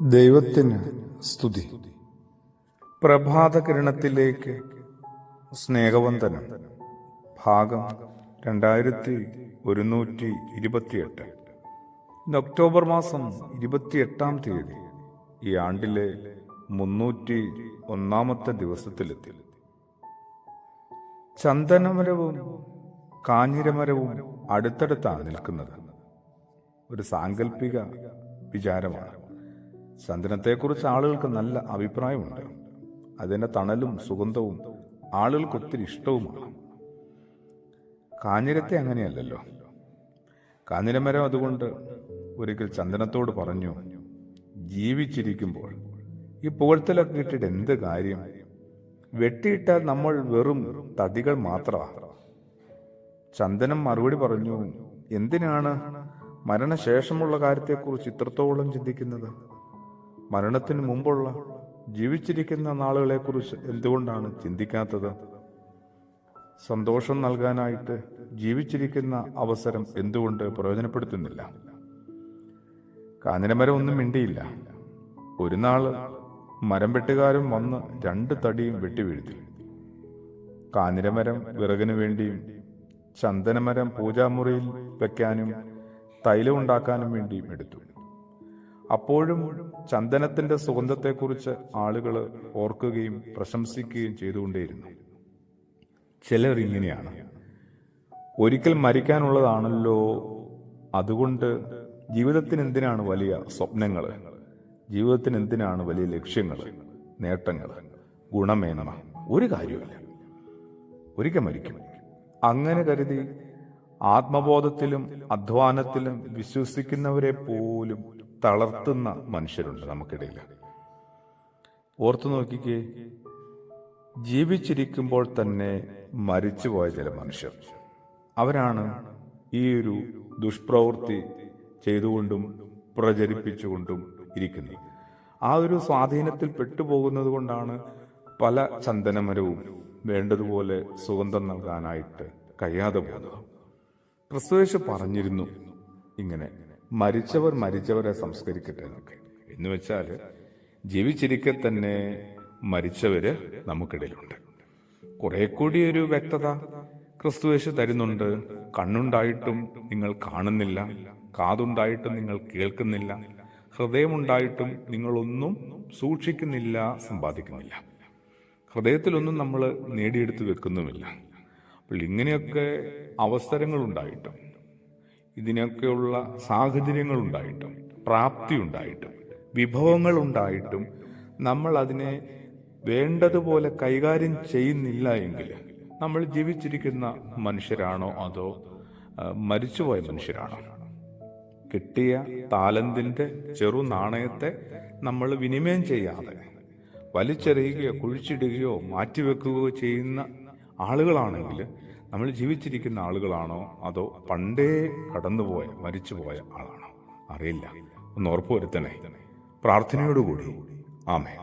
ദൈവത്തിന് സ്തുതി. പ്രഭാതകിരണത്തിലേക്ക് സ്നേഹവന്ദനം. ഭാഗം 2128. ഇന്ന് ഒക്ടോബർ മാസം 28-ാം തീയതി. ഈ ആണ്ടിലെ 301-ാമത്തെ ദിവസത്തിലെത്തി. ചന്ദനമരവും കാഞ്ഞിരമരവും അടുത്തടുത്താണ് നിൽക്കുന്നത്. ഒരു സാങ്കല്പിക വിചാരമാണ്. ചന്ദനത്തെക്കുറിച്ച് ആളുകൾക്ക് നല്ല അഭിപ്രായമുണ്ട്. അതിൻ്റെ തണലും സുഗന്ധവും ആളുകൾക്ക് ഒത്തിരി ഇഷ്ടവുമാണ്. കാഞ്ഞിരത്തെ അങ്ങനെയല്ലല്ലോ. കാഞ്ഞിരമരം അതുകൊണ്ട് ഒരിക്കൽ ചന്ദനത്തോട് പറഞ്ഞു, ജീവിച്ചിരിക്കുമ്പോൾ ഈ പുകഴ്ത്തലൊക്കെ ഇട്ടിട്ട് എന്ത് കാര്യം? വെട്ടിയിട്ടാൽ നമ്മൾ വെറും തടികൾ മാത്രമാണ്. ചന്ദനം മറുപടി പറഞ്ഞു, എന്തിനാണ് മരണശേഷമുള്ള കാര്യത്തെക്കുറിച്ച് ഇത്രത്തോളം ചിന്തിക്കുന്നത്? മരണത്തിന് മുമ്പുള്ള ജീവിച്ചിരിക്കുന്ന നാളുകളെക്കുറിച്ച് എന്തുകൊണ്ടാണ് ചിന്തിക്കാത്തത്? സന്തോഷം നൽകാനായിട്ട് ജീവിച്ചിരിക്കുന്ന അവസരം എന്തുകൊണ്ട് പ്രയോജനപ്പെടുത്തുന്നില്ല? കാഞ്ഞിരമരം ഒന്നും മിണ്ടിയില്ല. ഒരു നാള് മരം വെട്ടുകാരും വന്ന് 2 തടിയും വെട്ടിവീഴ്ത്തി. കാഞ്ഞിരമരം വിറകിനു വേണ്ടിയും ചന്ദനമരം പൂജാമുറിയിൽ വെക്കാനും തൈലം ഉണ്ടാക്കാനും വേണ്ടിയും എടുത്തു. അപ്പോഴും ചന്ദനത്തിന്റെ സുഗന്ധത്തെക്കുറിച്ച് ആളുകൾ ഓർക്കുകയും പ്രശംസിക്കുകയും ചെയ്തുകൊണ്ടേയിരുന്നു. ചിലർ ഇങ്ങനെയാണ്, ഒരിക്കൽ മരിക്കാനുള്ളതാണല്ലോ, അതുകൊണ്ട് ജീവിതത്തിന് എന്തിനാണ് വലിയ സ്വപ്നങ്ങൾ? ജീവിതത്തിന് എന്തിനാണ് വലിയ ലക്ഷ്യങ്ങൾ, നേട്ടങ്ങൾ, ഗുണമേന്മ? ഒരു കാര്യമില്ല, ഒരിക്കൽ മരിക്കും. അങ്ങനെ കരുതി ആത്മബോധത്തിലും അധ്വാനത്തിലും വിശ്വസിക്കുന്നവരെ പോലും തളർത്തുന്ന മനുഷ്യരുണ്ട് നമുക്കിടയിൽ. ഓർത്തു നോക്കിക്കേ, ജീവിച്ചിരിക്കുമ്പോൾ തന്നെ മരിച്ചുപോയ ചില മനുഷ്യർ, അവരാണ് ഈ ഒരു ദുഷ്പ്രവൃത്തി ചെയ്തുകൊണ്ടും പ്രചരിപ്പിച്ചുകൊണ്ടും ഇരിക്കുന്നത്. ആ ഒരു സ്വാധീനത്തിൽ പെട്ടുപോകുന്നത് കൊണ്ടാണ് പല ചന്ദനമരവും വേണ്ടതുപോലെ സുഗന്ധം നൽകാനായിട്ട് കഴിയാതെ പോകുന്നത്. ക്രിസ്തുയേശു പറഞ്ഞിരുന്നു ഇങ്ങനെ, മരിച്ചവർ മരിച്ചവരെ സംസ്കരിക്കട്ടെ എന്നൊക്കെ. എന്ന് വെച്ചാൽ ജീവിച്ചിരിക്കെ തന്നെ മരിച്ചവര് നമുക്കിടയിലുണ്ട്. കുറെ കൂടി ഒരു വ്യക്തത ക്രിസ്തുയേശു തരുന്നുണ്ട്. കണ്ണുണ്ടായിട്ടും നിങ്ങൾ കാണുന്നില്ല, കാതുണ്ടായിട്ടും നിങ്ങൾ കേൾക്കുന്നില്ല, ഹൃദയമുണ്ടായിട്ടും നിങ്ങളൊന്നും സൂക്ഷിക്കുന്നില്ല, സമ്പാദിക്കുന്നില്ല. ഹൃദയത്തിലൊന്നും നമ്മൾ നേടിയെടുത്ത് വെക്കുന്നുമില്ല. അപ്പോൾ ഇങ്ങനെയൊക്കെ അവസരങ്ങളുണ്ടായിട്ടും ഇതിനൊക്കെയുള്ള സാഹചര്യങ്ങളുണ്ടായിട്ടും പ്രാപ്തി ഉണ്ടായിട്ടും വിഭവങ്ങൾ ഉണ്ടായിട്ടും നമ്മൾ അതിനെ വേണ്ടതുപോലെ കൈകാര്യം ചെയ്യുന്നില്ല എങ്കിൽ നമ്മൾ ജീവിച്ചിരിക്കുന്ന മനുഷ്യരാണോ അതോ മരിച്ചുപോയ മനുഷ്യരാണോ? കിട്ടിയ താലന്തിന്റെ ചെറു നാണയത്തെ നമ്മൾ വിനിമയം ചെയ്യാതെ വലിച്ചെറിയുകയോ കുഴിച്ചിടുകയോ മാറ്റിവെക്കുകയോ ചെയ്യുന്ന ആളുകളാണെങ്കിൽ നമ്മൾ ജീവിച്ചിരിക്കുന്ന ആളുകളാണോ അതോ പണ്ടേ കടന്നുപോയ മരിച്ചുപോയ ആളാണോ? അറിയില്ല. ഒന്ന് ഉറപ്പുവരുത്തണേ. പ്രാർത്ഥനയോടുകൂടി. ആമേൻ.